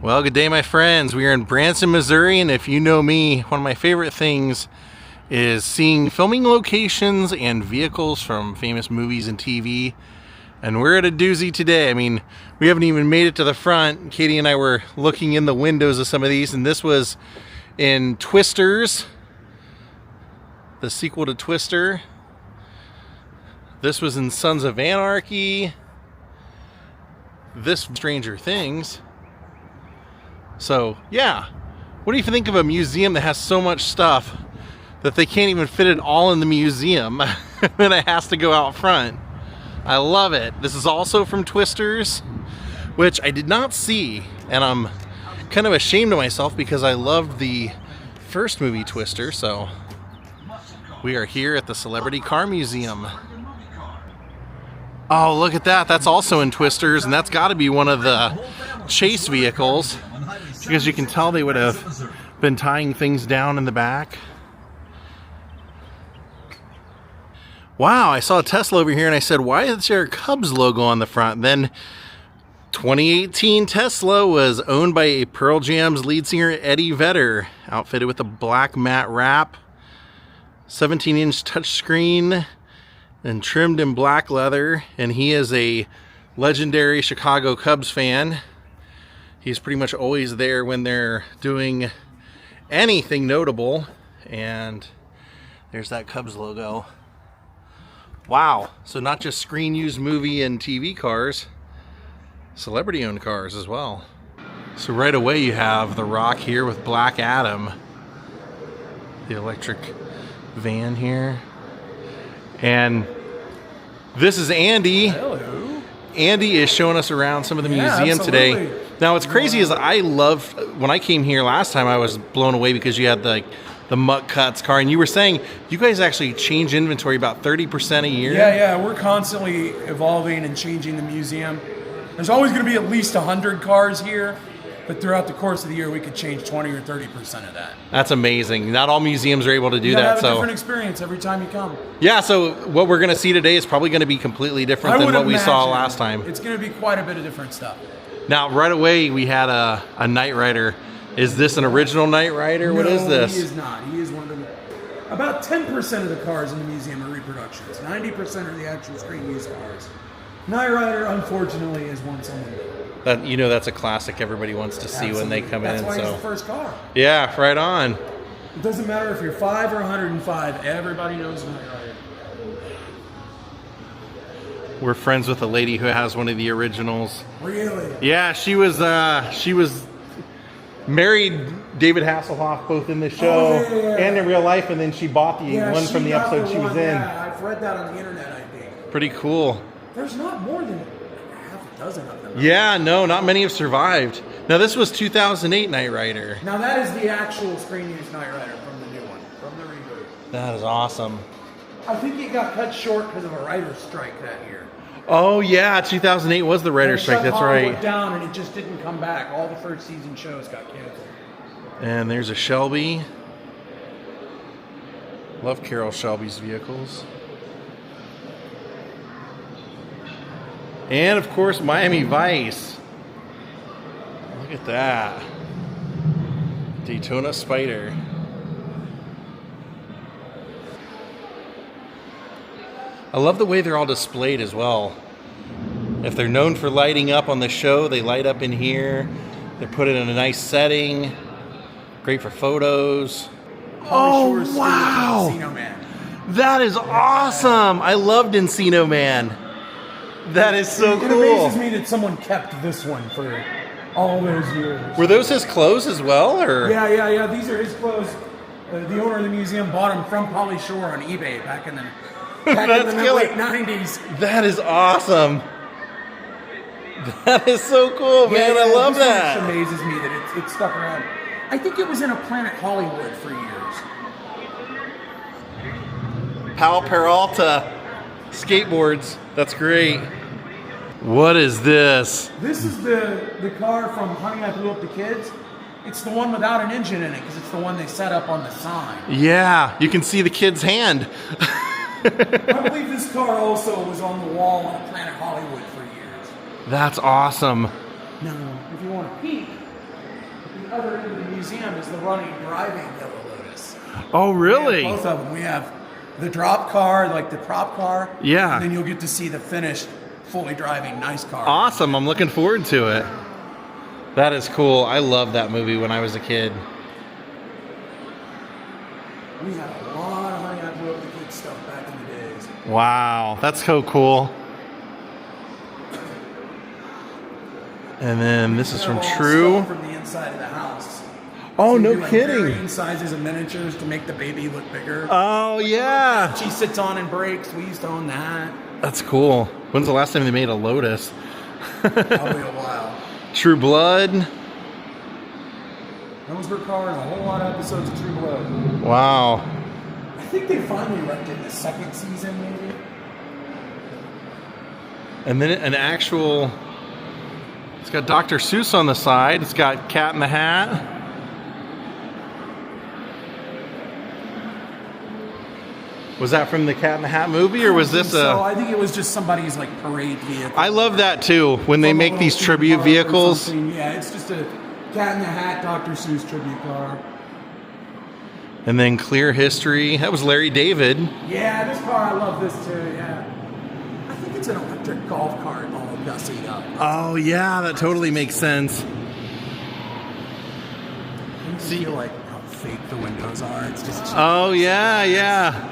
Well, good day, my friends. We are in Branson, Missouri, and if you know me, one of my favorite things is seeing filming locations and vehicles from famous movies and TV. And we're at a doozy today. I mean, we haven't even made it to the front. Katie and I were looking in the windows of some of these, and this was in Twisters, the sequel to Twister. This was in Sons of Anarchy. This Stranger Things. So, yeah. What do you think of a museum that has so much stuff that they can't even fit it all in the museum and it has to go out front? I love it. This is also from Twisters, which I did not see, and I'm kind of ashamed of myself because I loved the first movie Twister. So we are here at the Celebrity Car Museum. Oh, look at that. That's also in Twisters, and that's got to be one of the chase vehicles, because you can tell they would have been tying things down in the back. Wow, I saw a Tesla over here and I said, why is there a Cubs logo on the front? Then 2018 Tesla was owned by a Pearl Jam's lead singer Eddie Vedder, outfitted with a black matte wrap, 17-inch touchscreen, and trimmed in black leather. And he is a legendary Chicago Cubs fan. He's pretty much always there when they're doing anything notable. And there's that Cubs logo. Wow. So not just screen used movie and TV cars, celebrity owned cars as well. So right away you have The Rock here with Black Adam, the electric van here. And this is Andy. Hello. Andy is showing us around some of the museum today. Now what's crazy is I love, when I came here last time, I was blown away because you had the Mutt Cuts car, and you were saying you guys actually change inventory about 30% a year. Yeah, we're constantly evolving and changing the museum. There's always going to be at least 100 cars here, but throughout the course of the year we could change 20 or 30% of that. That's amazing. Not all museums are able to do that. Have a different experience every time you come. Yeah, so what we're going to see today is probably going to be completely different than what we saw last time. It's going to be quite a bit of different stuff. Now, right away, we had a Knight Rider. Is this an original Knight Rider? What is this? He is not. He is one of the... About 10% of the cars in the museum are reproductions. 90% are the actual screen-used cars. Knight Rider, unfortunately, is one someone did. That, you know, that's a classic everybody wants to see when they come in. That's why it's the first car. Yeah, right on. It doesn't matter if you're 5 or 105. Everybody knows Knight Rider. We're friends with a lady who has one of the originals. Really? Yeah, she was married David Hasselhoff both in the show and in real life, and then she bought the one from the episode she was in. Yeah, I've read that on the internet, I think. Pretty cool. There's not more than half a dozen of them. Yeah, no, not many have survived. Now, this was 2008 Knight Rider. Now, that is the actual screen-used Knight Rider from the new one, from the reboot. That is awesome. I think it got cut short because of a writer's strike that year. Oh, yeah, 2008 was the writer's strike, that's right. It down and it just didn't come back. All the first season shows got canceled. And there's a Shelby. Love Carroll Shelby's vehicles. And, of course, Miami Vice. Look at that. Daytona Spider. I love the way they're all displayed as well. If they're known for lighting up on the show, they light up in here. They put it in a nice setting. Great for photos. Oh, wow. Encino Man. That is awesome. I loved Encino Man. That is so cool. It amazes me that someone kept this one for all those years. Were those his clothes as well? Or? Yeah. These are his clothes. The owner of the museum bought them from Pauly Shore on eBay back in the late 90s. That is awesome. That is so cool, man. I love that. It amazes me that it stuck around. I think it was in a Planet Hollywood for years. Pal Peralta skateboards. That's great. What is this? This is the car from Honey, I Blew Up the Kids. It's the one without an engine in it because it's the one they set up on the sign. Yeah, you can see the kid's hand. I believe this car also was on the wall on Planet Hollywood for years. That's awesome. Now, if you want to peek, other end of the museum is the running, driving Yellow Lotus. Oh, really? We have both of them. We have the drop car, like the prop car. Yeah. And then you'll get to see the finished, fully driving nice car. Awesome. I'm looking forward to it. That is cool. I loved that movie when I was a kid. We had a lot of Honey, I Blew Up the Kid stuff back in the days. Wow. That's so cool. And then this is from True. From the inside of the house. Oh, So no do, like, kidding. varying sizes of miniatures to make the baby look bigger. Oh, yeah. She sits on and breaks. We used to own that. That's cool. When's the last time they made a Lotus? Probably a while. True Blood. That was her car in a whole lot of episodes of True Blood. Wow. I think they finally wrecked it in the second season, maybe. And then an actual... It's got Dr. Seuss on the side. It's got Cat in the Hat. Was that from the Cat in the Hat movie, or was this So I think it was just somebody's like parade vehicle. I love that too, when they make these tribute vehicles. Yeah, it's just a Cat in the Hat, Dr. Seuss tribute car. And then Clear History. That was Larry David. Yeah, this car, I love this too, yeah. I think it's an electric golf cart all gussied up. Oh yeah, that totally makes sense. You feel like how fake the windows are. It's just Oh yeah, yeah.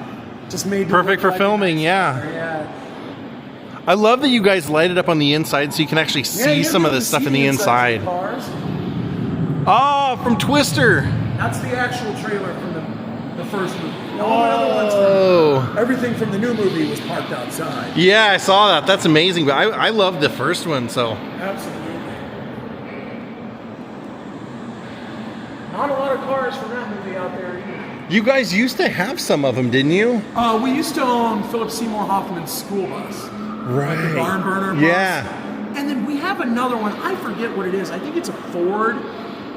just made to Perfect look for like a filming, nice yeah. car, yeah. I love that you guys light it up on the inside so you can actually see you're some of able the to stuff see in the inside. of the cars. Oh, from Twister. That's the actual trailer from the first movie. All the other ones everything from the new movie was parked outside. Yeah, I saw that. That's amazing. But I loved the first one, so. Absolutely. Not a lot of cars from that movie out there either. You guys used to have some of them, didn't you? We used to own Philip Seymour Hoffman's school bus. Right. Like the barn burner bus. Yeah. And then we have another one. I forget what it is. I think it's a Ford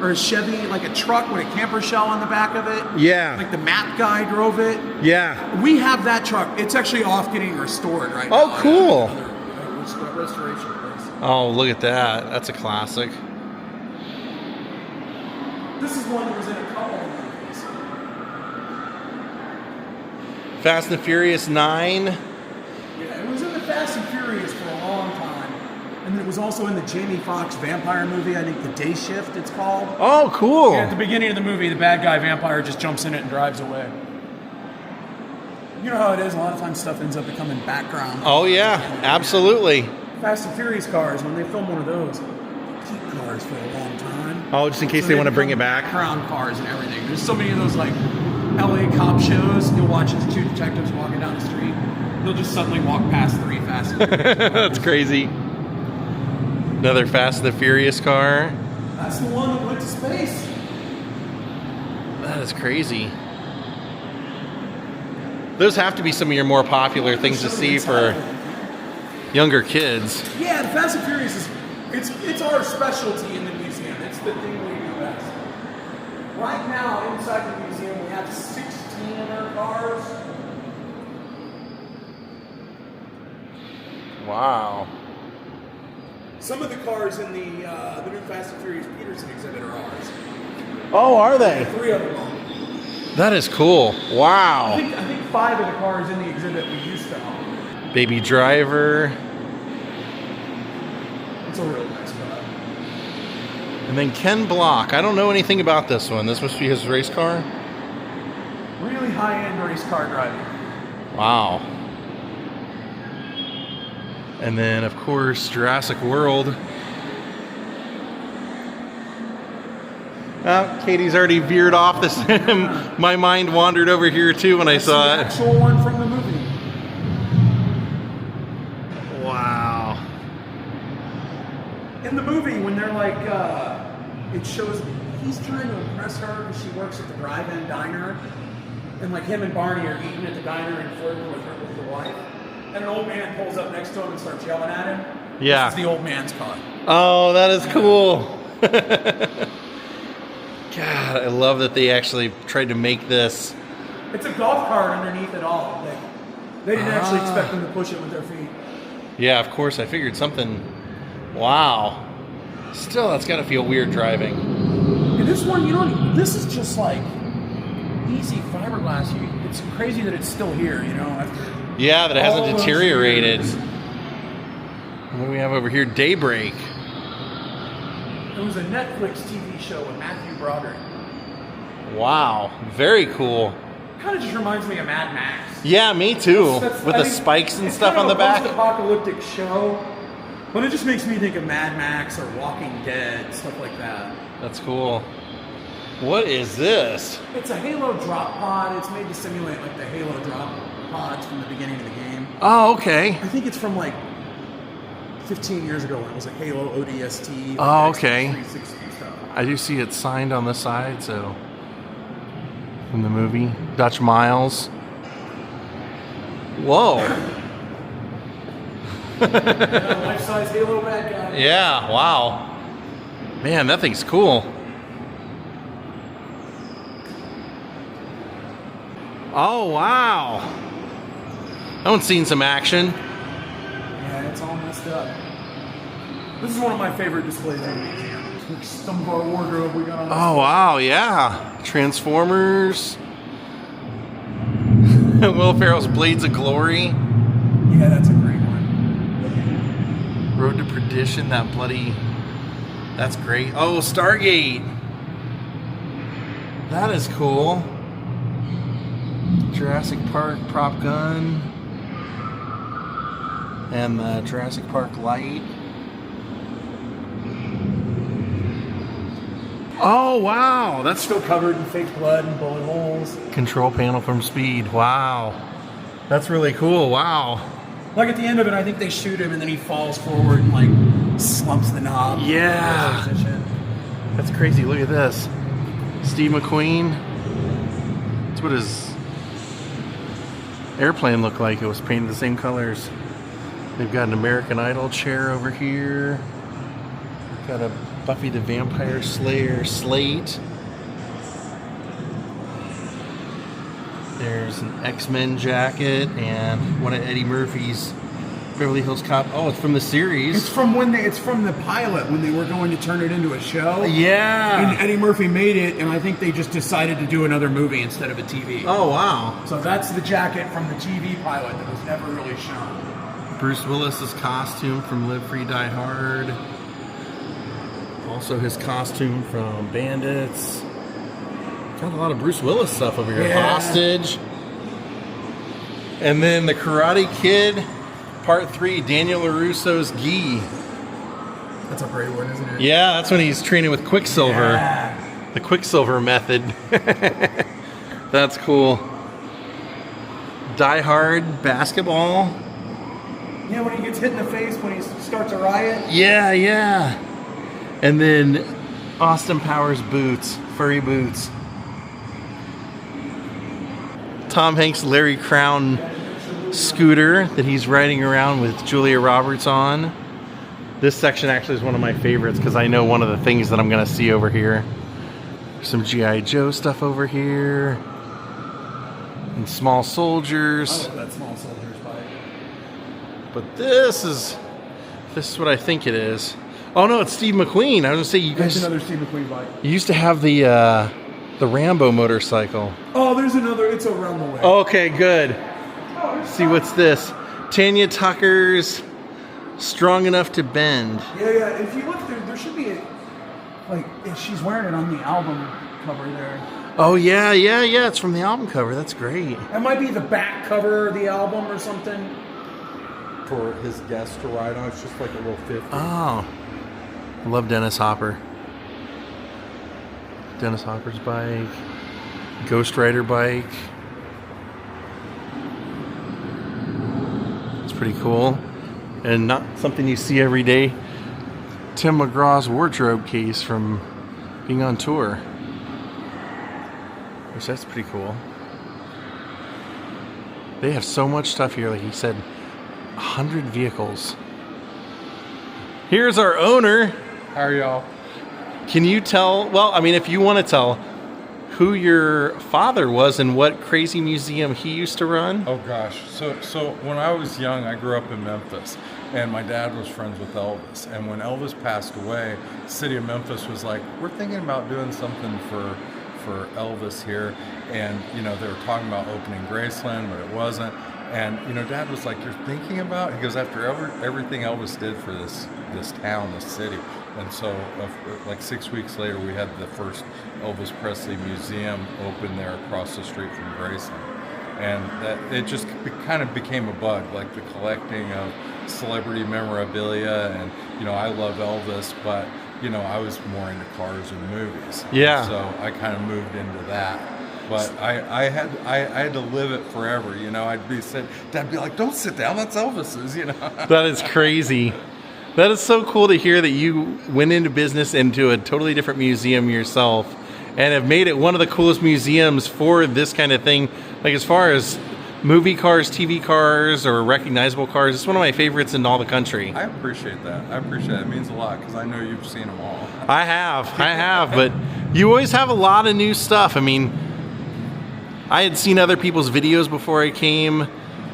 or a Chevy, like a truck with a camper shell on the back of it. Yeah. Like the map guy drove it. Yeah. We have that truck. It's actually off getting restored right now. Oh, cool. Another restoration place. Oh, look at that. That's a classic. This is one that was in a couple of movies. Fast and Furious 9. Yeah, it was in the Fast and Furious for a long time. And then it was also in the Jamie Foxx vampire movie, I think The Day Shift it's called. Oh, cool. Yeah, at the beginning of the movie, the bad guy vampire just jumps in it and drives away. You know how it is, a lot of times stuff ends up becoming background. Oh, yeah, absolutely. Fast and Furious cars, when they film one of those, they keep cars for a long time. Oh, just in case they want to bring it back. Background cars and everything. There's so many of those like LA cop shows. You'll watch the two detectives walking down the street. They'll just suddenly walk past 3 Fast and Furious cars. That's crazy. Another Fast and the Furious car. That's the one that went to space. That is crazy. Those have to be some of your more popular things to see for younger kids. Yeah, the Fast and Furious is it's our specialty in the museum. It's the thing we do best. Right now, inside the museum, we have 16 of our cars. Wow. Some of the cars in the new Fast and Furious Peterson exhibit are ours. Oh, are they? 3 of them are. That is cool. Wow. I think 5 of the cars in the exhibit we used to own. Baby Driver. It's a real nice car. And then Ken Block. I don't know anything about this one. This must be his race car. Really high-end race car driving. Wow. And then, of course, Jurassic World. Katie's already veered off this. My mind wandered over here too when I saw it. That's the actual one from the movie. Wow. In the movie, when they're like, it shows he's trying to impress her because she works at the drive-in diner, and like him and Barney are eating at the diner and flirting with the wife, and an old man pulls up next to him and starts yelling at him. Yeah. This is the old man's car. Oh, that is cool. God, I love that they actually tried to make this. It's a golf cart underneath it all. They didn't actually expect them to push it with their feet. Yeah, of course. I figured something. Wow. Still, that's got to feel weird driving. And this one, you don't. This is just like easy fiberglass. It's crazy that it's still here. You know. After Yeah, that it hasn't all those deteriorated. years. What do we have over here? Daybreak. It was a Netflix TV show with Matthew Broderick. Wow, very cool. Kind of just reminds me of Mad Max. Yeah, me too. With I the think spikes and it's stuff kind on of the a back. post-apocalyptic show, but it just makes me think of Mad Max or Walking Dead, stuff like that. That's cool. What is this? It's a Halo drop pod. It's made to simulate like the Halo drop pods from the beginning of the game. Oh, okay. I think it's from like 15 years ago when it was a Halo ODST. Oh, okay. 360 stuff. I do see it signed on the side, so from the movie Dutch Miles. Whoa. Yeah, life-size Halo bad guy. Yeah, wow. Man, that thing's cool. Oh, wow. That one's seen some action. Yeah, it's all messed up. This is one of my favorite displays in the museum. Some of our wardrobe we got on. Oh, wow, yeah. Transformers. Will Ferrell's Blades of Glory. Yeah, that's a great one. Road to Perdition, that bloody... That's great. Oh, Stargate. That is cool. Jurassic Park prop gun. And the Jurassic Park light. Oh, wow. That's Still covered in fake blood and bullet holes. control panel from Speed. Wow. That's really cool. Wow. Like at the end of it, I think they shoot him and then he falls forward and like slumps the knob. Yeah. That's crazy. Look at this. Steve McQueen. That's what his airplane looked like. It was painted the same colors. They've got an American Idol chair over here. Got a Buffy the Vampire Slayer slate. There's an X-Men jacket and one of Eddie Murphy's Beverly Hills Cop. Oh, it's from the series. It's from the pilot when they were going to turn it into a show. Yeah. And Eddie Murphy made it, and I think they just decided to do another movie instead of a TV. Oh, wow. So that's the jacket from the TV pilot that was never really shown. Bruce Willis's costume from Live Free Die Hard. Also his costume from Bandits. Got a lot of Bruce Willis stuff over here. Yeah. Hostage. And then the Karate Kid, Part 3, Daniel LaRusso's Gi. That's a great one, isn't it? Yeah, that's when he's training with Quicksilver. Yeah. The Quicksilver method. That's cool. Die Hard basketball. Yeah, when he gets hit in the face when he starts a riot. Yeah, yeah. And then Austin Powers boots, furry boots. Tom Hanks' Larry Crown scooter that he's riding around with Julia Roberts on. This section actually is one of my favorites because I know one of the things that I'm going to see over here. Some G.I. Joe stuff over here. And Small Soldiers. I love that Small Soldiers bike. But this is what I think it is. Oh no, it's Steve McQueen. I was gonna say you That's guys. another Steve McQueen bike. You used to have the Rambo motorcycle. Oh, there's another. It's around the way. Okay, good. See what's this? Tanya Tucker's Strong Enough to Bend. Yeah. If you look there should be she's wearing it on the album cover there. Oh yeah. It's from the album cover. That's great. That might be the back cover of the album or something. For his guest to ride on. It's just like a little 50. Oh, I love Dennis Hopper. Dennis Hopper's bike. Ghost Rider bike. It's pretty cool. And not something you see every day. Tim McGraw's wardrobe case from being on tour. Which that's pretty cool. They have so much stuff here, like he said, 100 vehicles. Here's our owner. How are y'all? Can you tell, well, I mean, if you want to tell, who your father was and what crazy museum he used to run? Oh gosh, so when I was young, I grew up in Memphis, and my dad was friends with Elvis. And when Elvis passed away, the city of Memphis was like, we're thinking about doing something for Elvis here. And they were talking about opening Graceland, but it wasn't. And Dad was like, "You're thinking about?" He goes, "After everything Elvis did for this town, this city." And so, like 6 weeks later, we had the first Elvis Presley museum open there across the street from Branson. And it just kind of became a bug, like the collecting of celebrity memorabilia. And I love Elvis, but I was more into cars and movies. Yeah. And so I kind of moved into that. But I had to live it forever. Dad'd be like, "Don't sit down, that's Elvis's." That is crazy. That is so cool to hear that you went into business into a totally different museum yourself and have made it one of the coolest museums for this kind of thing. Like as far as movie cars, TV cars, or recognizable cars, it's one of my favorites in all the country. I appreciate that. It means a lot because I know you've seen them all. I have, but you always have a lot of new stuff. I mean, I had seen other people's videos before I came,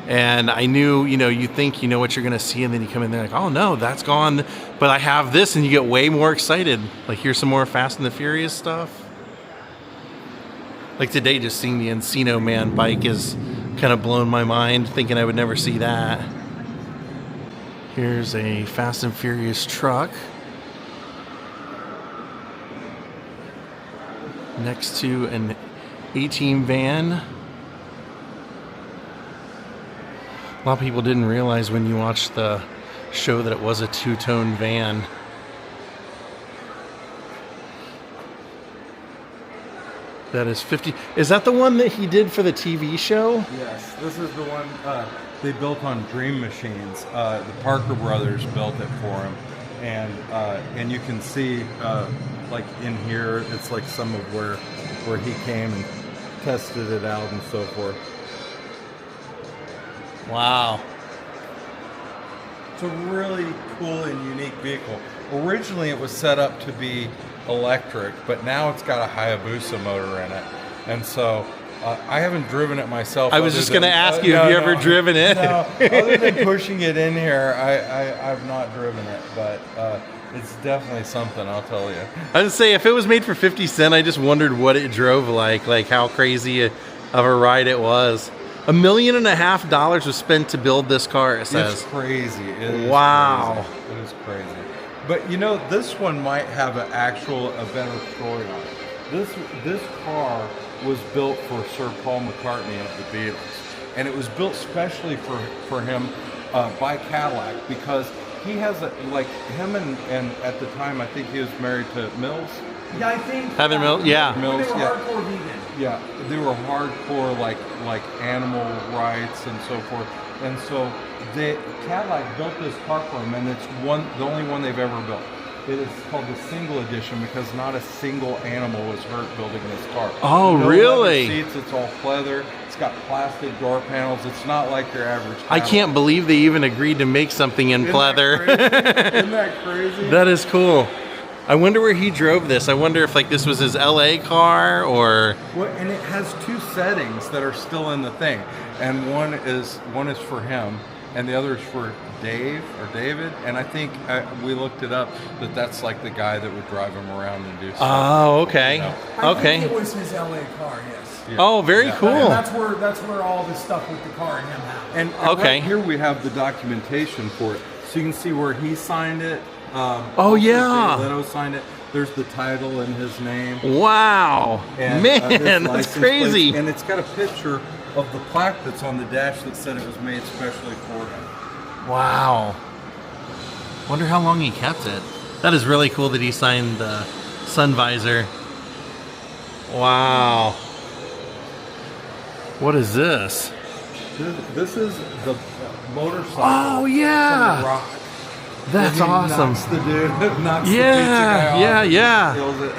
and I knew, you think you know what you're going to see, and then you come in there like, oh no, that's gone, but I have this, and you get way more excited. Like, here's some more Fast and the Furious stuff. Like today, just seeing the Encino Man bike is kind of blown my mind, thinking I would never see that. Here's a Fast and Furious truck next to an A-Team van. A lot of people didn't realize when you watched the show that it was a two-tone van. That is 50. Is that the one that he did for the TV show? Yes, this is the one they built on Dream Machines. The Parker brothers built it for him, and you can see like in here, it's like some of where he came and tested it out and so forth. Wow. It's a really cool and unique vehicle. Originally, it was set up to be electric, but now it's got a Hayabusa motor in it. And so I haven't driven it myself. I was just going to ask you, have you ever driven it? No, other than pushing it in here, I've not driven it, but it's definitely something, I'll tell you. I would say if it was made for 50 cents, I just wondered what it drove like how crazy of a ride it was. $1.5 million was spent to build this car, it says. It's crazy. It is wow. Crazy. It is crazy. But this one might have a better story on it. This car was built for Sir Paul McCartney of the Beatles, and it was built specially for him by Cadillac because he has him and at the time I think he was married to Mills. Yeah, I think Heather Mills. Yeah. Mills. They were Yeah. hardcore vegan. Yeah, they were hardcore like animal rights and so forth. And so Cadillac built this car for him, and it's the only one they've ever built. It is called the single edition because not a single animal was hurt building this car. Oh, no really? leather seats, it's all pleather. It's got plastic door panels. It's not like your average Cadillac. I can't believe they even agreed to make something in pleather. Isn't that crazy? That is cool. I wonder where he drove this. I wonder if this was his LA car or... Well, and it has two settings that are still in the thing. And one is for him, and the other is for Dave or David. And I think we looked it up that's like the guy that would drive him around and do stuff. Oh, okay. I Okay. think it was his LA car, yes. Yeah. Oh, very Yeah. cool. And that's where all the stuff with the car and him happened. And Okay. right here we have the documentation for it. So you can see where he signed it. Oh, yeah. Jay Leno signed it. There's the title and his name. Wow. And, Man, this that's license crazy. plate. And it's got a picture of the plaque that's on the dash that said it was made specially for him. Wow. Wonder how long he kept it. That is really cool that he signed the sun visor. Wow. What is this? This is the motorcycle. Oh, yeah. From the Rock. That's He awesome. Knocks the dude. Knocks the Yeah, pizza guy yeah, off and yeah. steals it.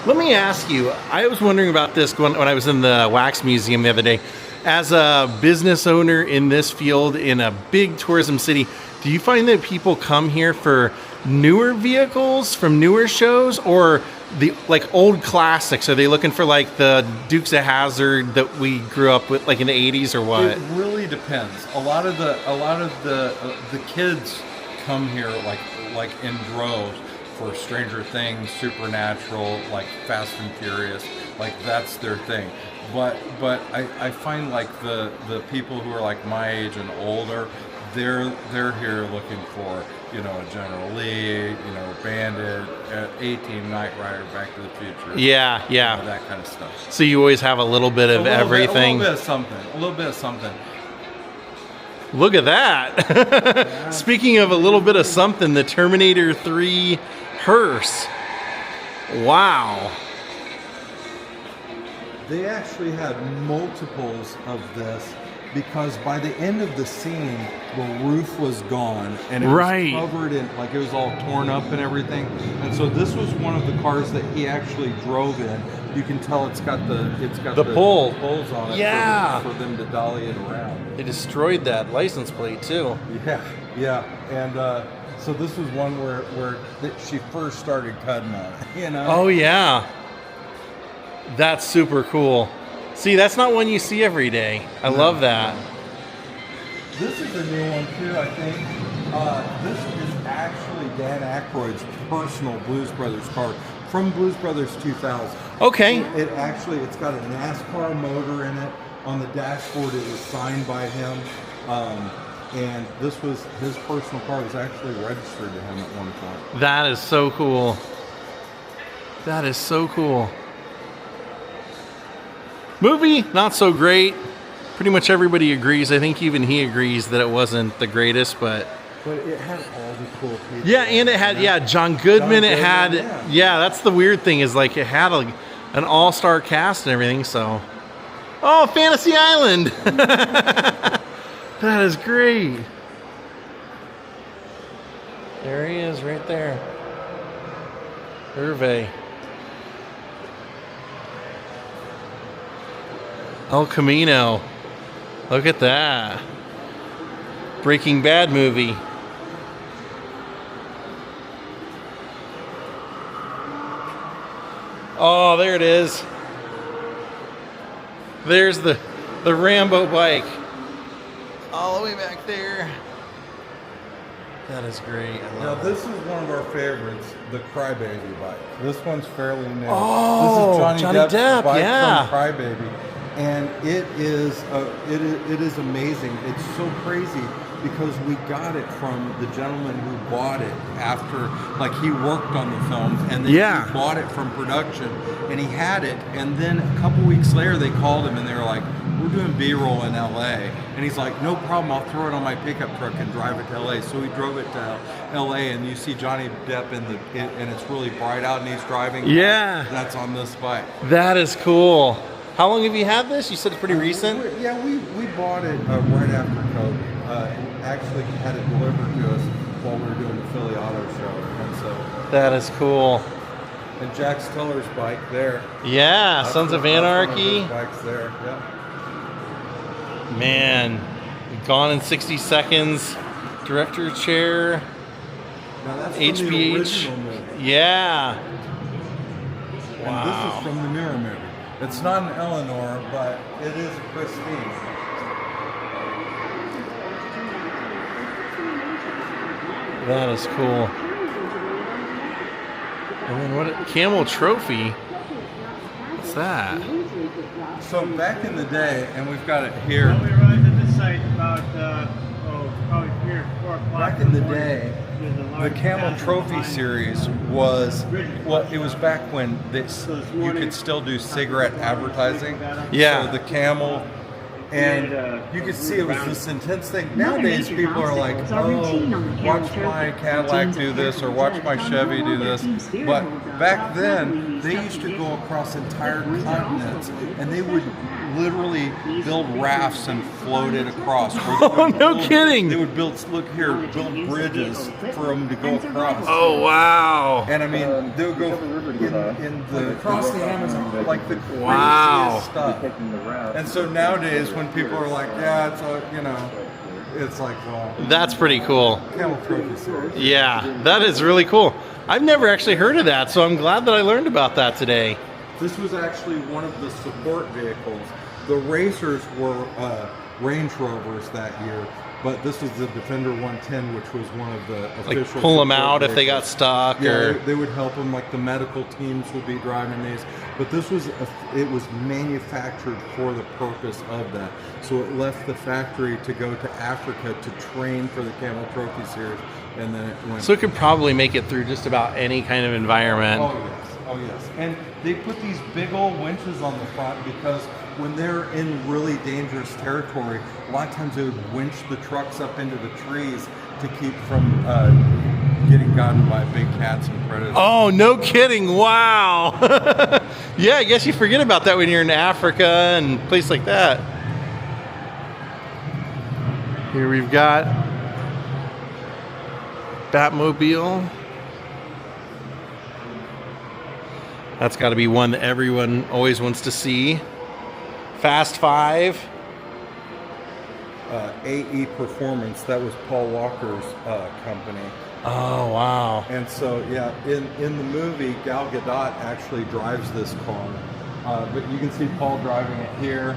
Let me ask you, I was wondering about this when I was in the wax museum the other day. As a business owner in this field in a big tourism city, do you find that people come here for newer vehicles from newer shows, or the like old classics? Are they looking for like the Dukes of Hazzard that we grew up with, like in the '80s, or what? It really depends. A lot of the kids come here like in droves for Stranger Things, Supernatural, like Fast and Furious, like that's their thing. But I find like the people who are like my age and older, they're here looking for, you know, a General Lee, you know, Bandit, A-Team, Knight Rider, Back to the Future. Yeah, yeah. You know, that kind of stuff. So you always have a little bit of everything. A little bit of something. Look at that. Speaking of a little bit of something, the Terminator 3 hearse. Wow. They actually had multiples of this because by the end of the scene, the roof was gone and it was covered in, like it was all torn up and everything. And so this was one of the cars that he actually drove in. You can tell it's got the pulls on it, yeah, for them to dolly it around. They destroyed that license plate too. Yeah. And so this was one where she first started cutting on it, you know? Oh yeah. That's super cool. See, that's not one you see every day. I love that. This is a new one too, I think. This is actually Dan Aykroyd's personal Blues Brothers car from Blues Brothers 2000. Okay. It's got a NASCAR motor in it. On the dashboard, it was signed by him. And this was his personal car. It was actually registered to him at one point. That is so cool. That is so cool. Movie, not so great. Pretty much everybody agrees. I think even he agrees that it wasn't the greatest, but it had all the cool people. Yeah, and it had, John Goodman. It had, that's the weird thing is like it had an all-star cast and everything, so. Oh, Fantasy Island. That is great. There he is right there. Hervé. El Camino. Look at that. Breaking Bad movie. Oh, there it is. There's the Rambo bike. All the way back there. That is great. Now this is one of our favorites, the Crybaby bike. This one's fairly new. Oh, this is Johnny Depp's bike yeah. from Crybaby. And it is amazing. It's so crazy because we got it from the gentleman who bought it after, like he worked on the film, and then he bought it from production, and he had it. And then a couple weeks later, they called him and they were like, "We're doing B-roll in LA," and he's like, "No problem. I'll throw it on my pickup truck and drive it to LA." So he drove it to LA, and you see Johnny Depp and it's really bright out, and he's driving. Yeah, that's on this bike. That is cool. How long have you had this? You said it's pretty recent? We bought it right after COVID. Actually had it delivered to us while we were doing the Philly Auto Show. And so that is cool. And Jack Stiller's bike there. Yeah, Sons of Anarchy. Bikes there, yeah. Man, Gone in 60 Seconds, director chair, now that's HBH. The original movie. Yeah. And this is from the newer movie. It's not an Eleanor, but it is a Christine. That is cool. And then what? Camel Trophy. What's that? So back in the day, and we've got it here. We arrived at this site about probably 3 or 4 o'clock. Back in the day, the Camel Trophy series was, it was back when you could still do cigarette advertising. Yeah. So the Camel, and you could see it was this intense thing. Nowadays, people are like, "Oh, watch my Cadillac do this," or "Watch my Chevy do this." But back then, they used to go across entire continents, and they would literally build rafts and float it across. Oh, no kidding! They would build bridges for them to go across. Oh, wow! And I mean, they would go in the across the Amazon, like the craziest stuff. And so nowadays, when people are like, "Yeah, it's it's like, well, That's pretty cool. Camel Trophy Series. Yeah, that is really cool. I've never actually heard of that, so I'm glad that I learned about that today. This was actually one of the support vehicles. The racers were Range Rovers that year, but this was the Defender 110, which was one of the official. Like pull them support out if they vehicles. got stuck, Yeah, or they would help them. Like the medical teams would be driving these, but this was it was manufactured for the purpose of that. So it left the factory to go to Africa to train for the Camel Trophy Series, and then it went. so it could probably make it through just about any kind of environment. Oh yes. And they put these big old winches on the front because when they're in really dangerous territory, a lot of times they would winch the trucks up into the trees to keep from getting gotten by big cats and predators. Oh, no kidding! Wow. Yeah, I guess you forget about that when you're in Africa and places like that. Here we've got Batmobile. That's got to be one that everyone always wants to see. Fast Five. AE Performance, that was Paul Walker's company. Oh, wow. And so, yeah, in the movie, Gal Gadot actually drives this car. But you can see Paul driving it here,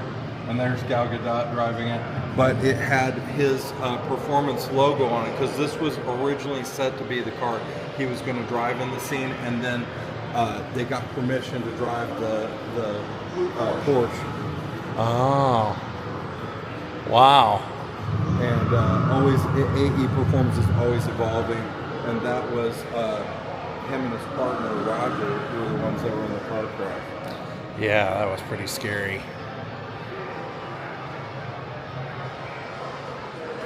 and there's Gal Gadot driving it. But it had his performance logo on it, because this was originally set to be the car he was going to drive in the scene, and then they got permission to drive the Porsche. Oh. Wow. And always, AE Performance is always evolving, and that was him and his partner Roger, who were the ones that were in the car crash. Yeah, that was pretty scary.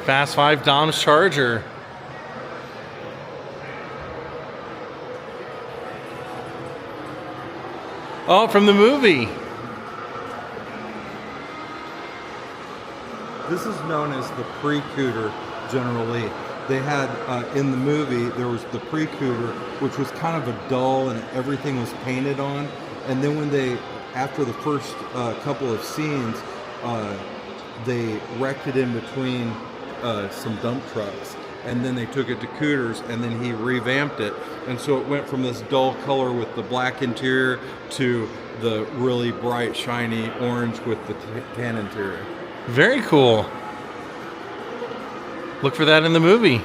Fast Five Dom's Charger. Oh, from the movie. This is known as the pre-cooter, General Lee. They had, in the movie, there was the pre-cooter, which was kind of a dull and everything was painted on. And then when they, after the first couple of scenes, they wrecked it in between some dump trucks. And then they took it to Cooters, and then he revamped it. And so it went from this dull color with the black interior to the really bright, shiny orange with the tan interior. Very cool. Look for that in the movie.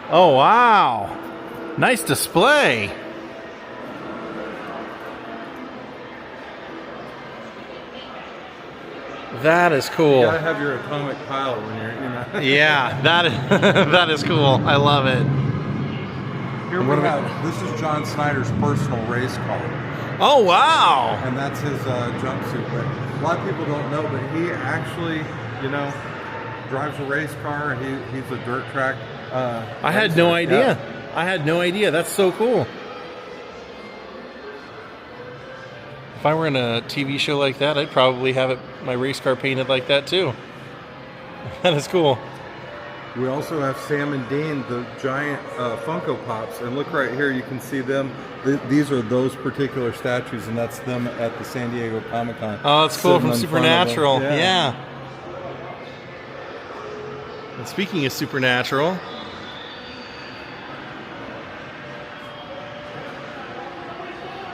Oh, wow. Nice display. That is cool. You gotta have your atomic pile when you're, you know. Yeah, that is cool. I love it. Here we have, this is John Snyder's personal race car. Oh, wow. And that's his jumpsuit. But a lot of people don't know, but he actually, you know, drives a race car. He's a dirt track. I had no idea. Yeah. I had no idea. That's so cool. If I were in a TV show like that, I'd probably have my race car painted like that too. That is cool. We also have Sam and Dean, the giant Funko Pops. And look right here, you can see them. These are those particular statues, and that's them at the San Diego Comic-Con. Oh, that's cool, from Sitting in front of them. Supernatural. Yeah. And speaking of Supernatural,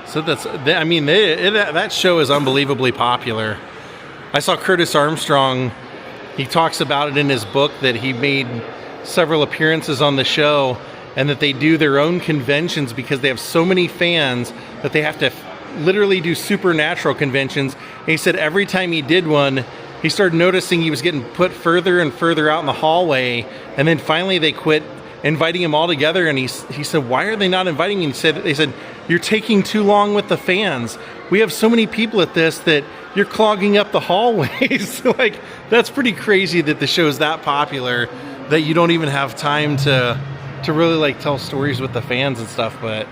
so that show is unbelievably popular. I saw Curtis Armstrong. He talks about it in his book that he made several appearances on the show, and that they do their own conventions because they have so many fans that they have to literally do Supernatural conventions. And he said every time he did one, he started noticing he was getting put further and further out in the hallway, and then finally they quit inviting him all together. And he said, why are they not inviting me? And they said, you're taking too long with the fans. We have so many people at this that you're clogging up the hallways. Like, that's pretty crazy that the show's that popular that you don't even have time to really like tell stories with the fans and stuff. But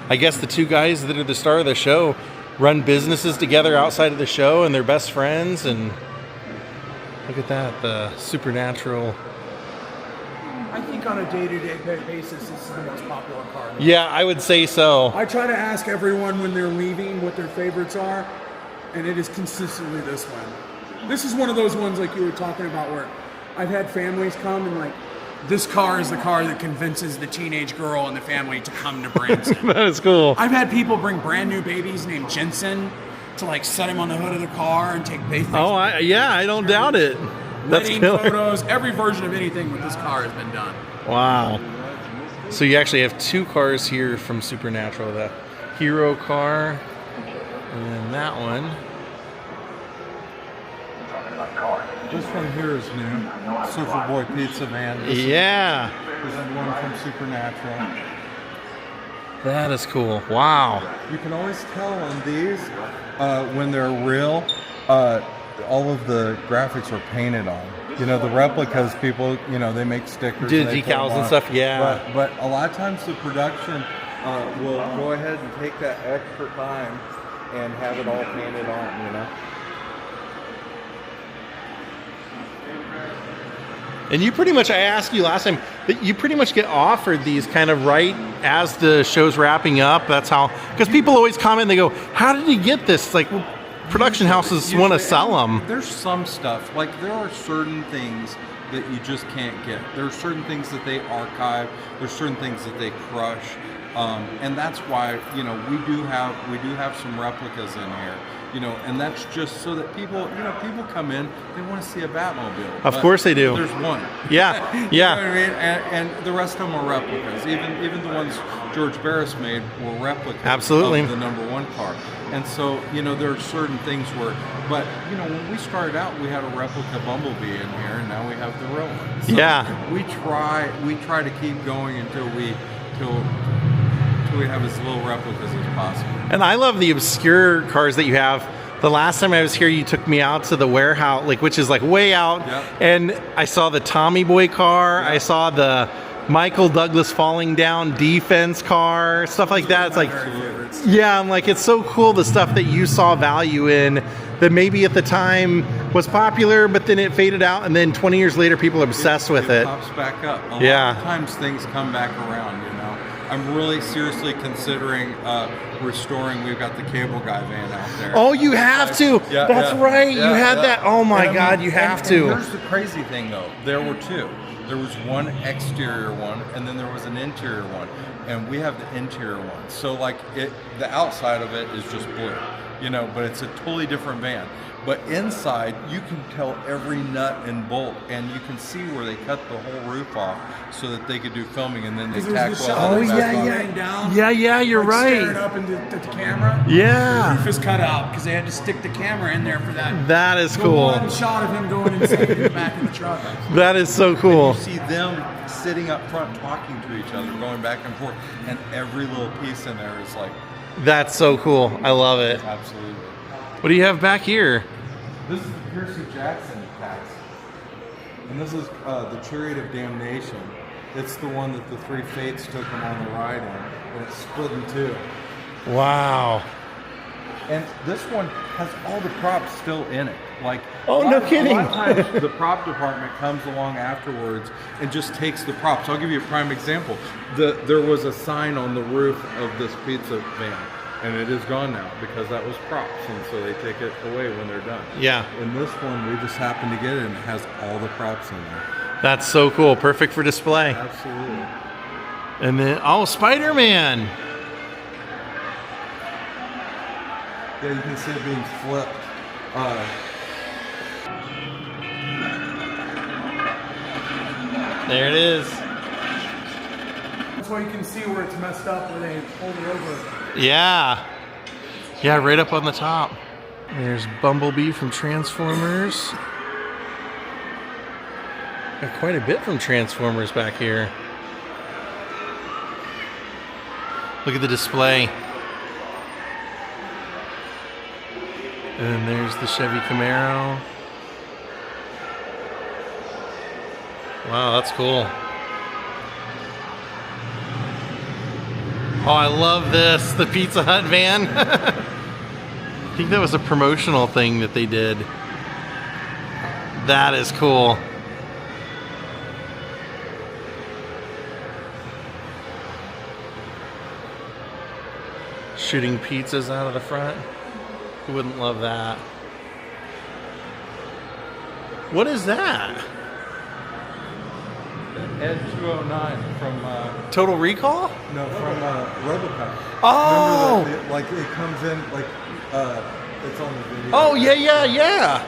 I guess the two guys that are the star of the show run businesses together outside of the show, and they're best friends. And look at that, the Supernatural. I think on a day-to-day basis, this is the most popular car. Yeah, I would say so. I try to ask everyone when they're leaving what their favorites are, and it is consistently this one. This is one of those ones like you were talking about where I've had families come and like, this car is the car that convinces the teenage girl in the family to come to Branson. That is cool. I've had people bring brand new babies named Jensen to like set him on the hood of the car and take baby. Oh, I don't doubt it. That's Wedding killer. photos, every version of anything with this car has been done. Wow. So you actually have 2 cars here from Supernatural. The Hero car and then that one. This one here is new. Surfer Boy Pizza Van. This Yeah. This is one from Supernatural. That is cool. Wow. You can always tell on these when they're real. All of the graphics are painted on. You know, the replicas, people, you know, they make stickers. Do and they put them decals and on. stuff, yeah. But a lot of times the production will go ahead and take that extra time and have it all painted on, you know. And you pretty much, I asked you last time, that you pretty much get offered these kind of right as the show's wrapping up. That's how, because people always comment, they go, how did he get this? It's like, well, production houses want to sell them. There's some stuff, like there are certain things that you just can't get. There are certain things that they archive. There's certain things that they crush, and that's why, you know, we do have some replicas in here, you know, and that's just so that people, you know, people come in, they want to see a Batmobile. Of course they do. There's one. Yeah, You yeah. know what I mean? And the rest of them are replicas. Even the ones George Barris made were replicas. Absolutely. Of the #1 car. And so, you know, there are certain things where, but, you know, when we started out, we had a replica Bumblebee in here, and now we have the real one. So Yeah. We try to keep going until we have as little replicas as possible. And I love the obscure cars that you have. The last time I was here, you took me out to the warehouse, like, which is like way out, Yep. and I saw the Tommy Boy car. Yep. I saw the Michael Douglas falling down defense car, stuff like that. It's like, yeah, I'm like, it's so cool the stuff that you saw value in that maybe at the time was popular, but then it faded out, and then 20 years later, people are obsessed with it. Pops back up. A Yeah. lot of times things come back around, you know. I'm really seriously considering restoring. We've got the Cable Guy van out there. Oh, you have to. Yeah, That's yeah, right. yeah, you had yeah. that. Oh my And I God, mean, you have and to. here's the crazy thing, though. There were 2. There was one exterior one, and then there was an interior one, and we have the interior one. So like the outside of it is just blue, you know, but it's a totally different van. But inside, you can tell every nut and bolt, and you can see where they cut the whole roof off so that they could do filming, and then they tack There's the weld shot it of back the on. guy laying down, Yeah, you're like, staring right. up into the camera. The Yeah, roof is cut out because they had to stick the camera in there for that. that is The cool. one shot of him going inside in the back of the truck. That is so cool. You see them sitting up front talking to each other, going back and forth, and every little piece in there is like, That's so cool. I love it. absolutely. What do you have back here? This is the Percy Jackson tax. And this is the Chariot of Damnation. It's the one that the 3 Fates took him on the ride in, and it's split in 2. Wow. And this one has all the props still in it. Like, Oh, no kidding. A lot of times the prop department comes along afterwards and just takes the props. I'll give you a prime example. There was a sign on the roof of this pizza van, and it is gone now because that was props, and so they take it away when they're done. Yeah, In this one, we just happened to get it, and it has all the props in there. that's so cool. Perfect for display. Absolutely. And then, oh, Spider-Man. Yeah, you can see it being flipped. There it is. That's why you can see where it's messed up where they pulled it over. Yeah. Yeah, right up on the top. There's Bumblebee from Transformers. Got quite a bit from Transformers back here. Look at the display. And then there's the Chevy Camaro. Wow, that's cool. Oh, I love this, the Pizza Hut van. I think that was a promotional thing that they did. That is cool. Shooting pizzas out of the front. Who wouldn't love that? What is that? Ed 209 from Total Recall? no from RoboCop. Oh! Remember that like it comes in like it's on the video. Oh yeah.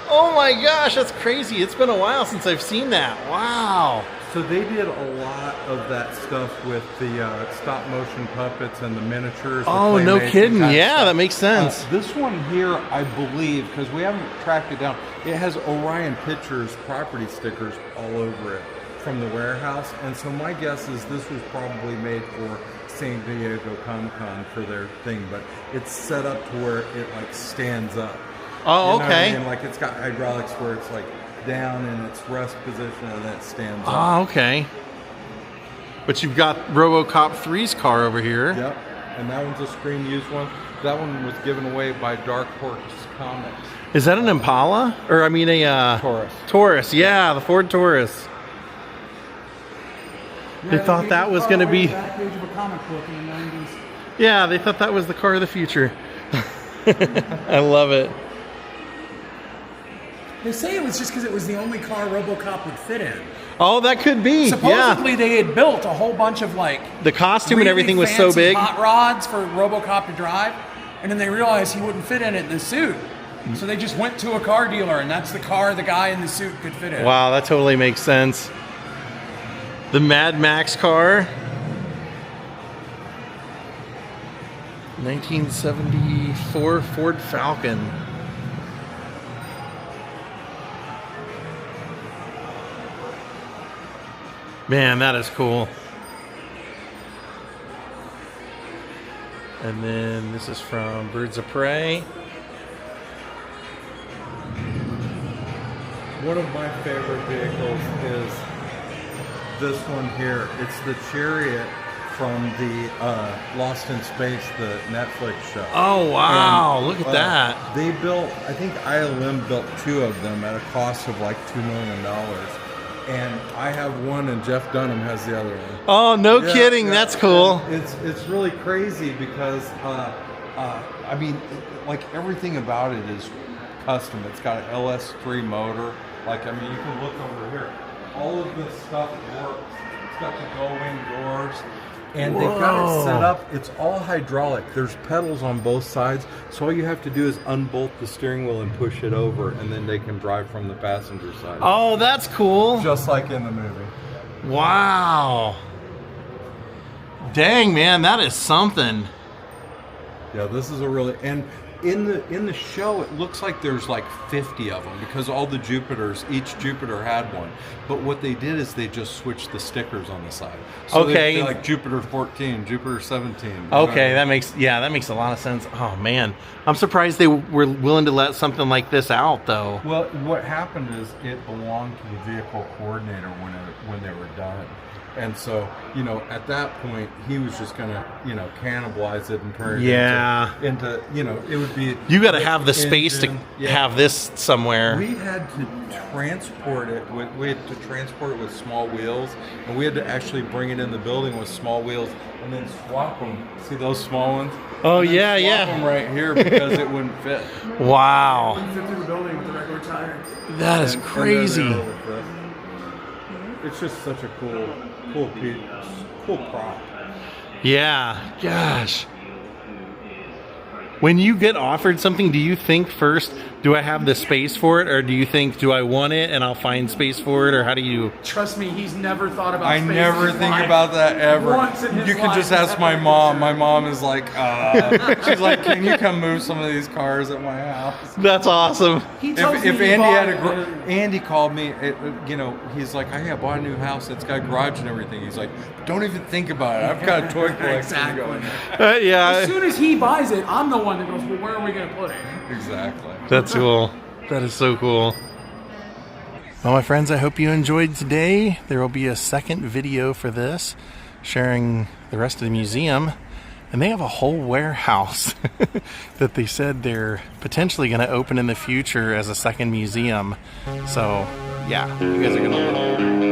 Oh my gosh, that's crazy. It's been a while since I've seen that. Wow. So they did a lot of that stuff with the stop motion puppets and the miniatures. Oh, no kidding. Yeah, that makes sense. This one here, I believe, because we haven't tracked it down, it has Orion Pictures property stickers all over it from the warehouse. And so my guess is this was probably made for San Diego Comic-Con for their thing, but it's set up to where it like stands up. Oh, You know what I okay. mean? Like it's got hydraulics where it's like down in its rest position and then it stands up. Oh, okay. But you've got RoboCop 3's car over here. Yep, and that one's a screen used one. That one was given away by Dark Horse Comics. Is that an Impala? Or I mean a Taurus. Taurus, yeah, the Ford Taurus. They thought that was going to be... Back page of a comic book in the 90s. Yeah, they thought that was the car of the future. I love it. They say it was just because it was the only car RoboCop would fit in. Oh, that could be. Supposedly Yeah. they had built a whole bunch of like The costume and really everything was so fancy big. hot rods for RoboCop to drive, and then they realized he wouldn't fit in it in the suit. So they just went to a car dealer, and that's the car the guy in the suit could fit in. Wow, that totally makes sense. The Mad Max car. 1974 Ford Falcon. Man, that is cool. And then this is from Birds of Prey. One of my favorite vehicles is this one here. It's the Chariot from the Lost in Space, the Netflix show. Oh, wow. And, Look at that. They built, I think ILM built 2 of them at a cost of like $2 million. And I have one, and Jeff Dunham has the other one. Oh, no Yeah, kidding. yeah. That's cool. And it's really crazy because I mean, like everything about it is custom. It's got an LS3 motor. Like, I mean, you can look over here. All of this stuff works. It's got the gull-wing doors. And they've got it set up. It's all hydraulic. There's pedals on both sides. So all you have to do is unbolt the steering wheel and push it over, and then they can drive from the passenger side. Oh, that's cool. Just like in the movie. Wow. Dang, man, that is something. Yeah, this is a really, and in the show it looks like there's like 50 of them because all the Jupiters, each Jupiter had one. But what they did is they just switched the stickers on the side. So Okay. they'd be like Jupiter 14, Jupiter 17. you Okay, know? that makes a lot of sense. Oh man, I'm surprised they were willing to let something like this out though. Well, what happened is it belonged to the vehicle coordinator when they were done. And so, you know, at that point, he was just going to, you know, cannibalize it and turn it into, you know, it would be... You got to have the space to have this somewhere. We had to transport it with small wheels, and we had to actually bring it in the building with small wheels and then swap them. See those small ones? Oh, And then yeah, swap yeah. them right here because it wouldn't fit. Wow, Fit through the building with the regular tire. that is And then crazy. they're with this. It's just such a cool piece, cool prop. Yeah, gosh. When you get offered something, do you think first, do I have the space for it? Or do you think, do I want it and I'll find space for it? Or how do you... Trust me, he's never thought about I space never in his think life. about that ever. Once in his You can life, just he's ask ever my mom. considered. My mom is like, she's like, can you come move some of these cars at my house? That's awesome. He tells If me he Andy bought Andy called me, you know, he's like, I bought a new house. It's got a garage and everything. He's like, don't even think about it. I've got a toy collection Exactly. going. As Yeah, soon as he buys it, I'm the one that goes, well, where are we going to put it? Exactly. that's cool. That is so cool. Well, my friends, I hope you enjoyed today. There will be a second video for this, sharing the rest of the museum. And they have a whole warehouse that they said they're potentially going to open in the future as a second museum. So, yeah, you guys are going to love it.